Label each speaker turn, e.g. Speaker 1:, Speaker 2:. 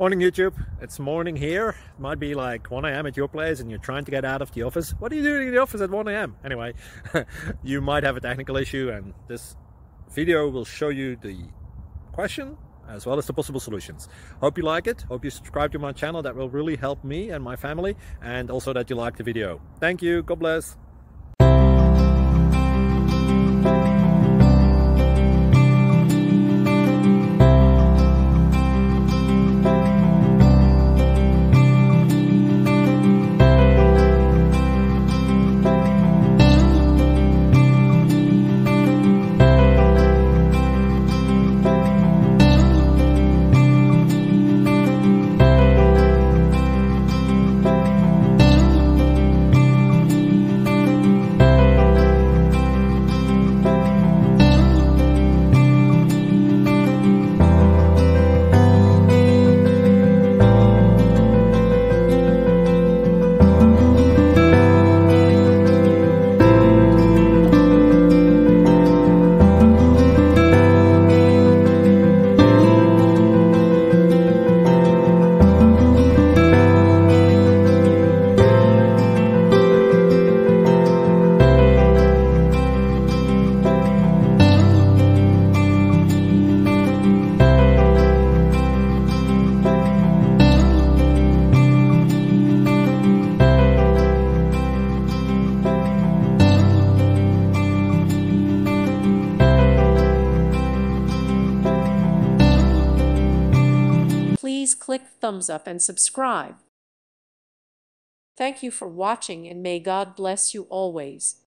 Speaker 1: Morning YouTube, it's morning here. It might be like 1 a.m. at your place and you're trying to get out of the office. What are you doing in the office at 1 a.m? Anyway, you might have a technical issue and this video will show you the question as well as the possible solutions. Hope you like it, hope you subscribe to my channel. That will really help me and my family, and also that you like the video. Thank you, God bless.
Speaker 2: Please click thumbs up and subscribe. Thank you for watching, and may God bless you always.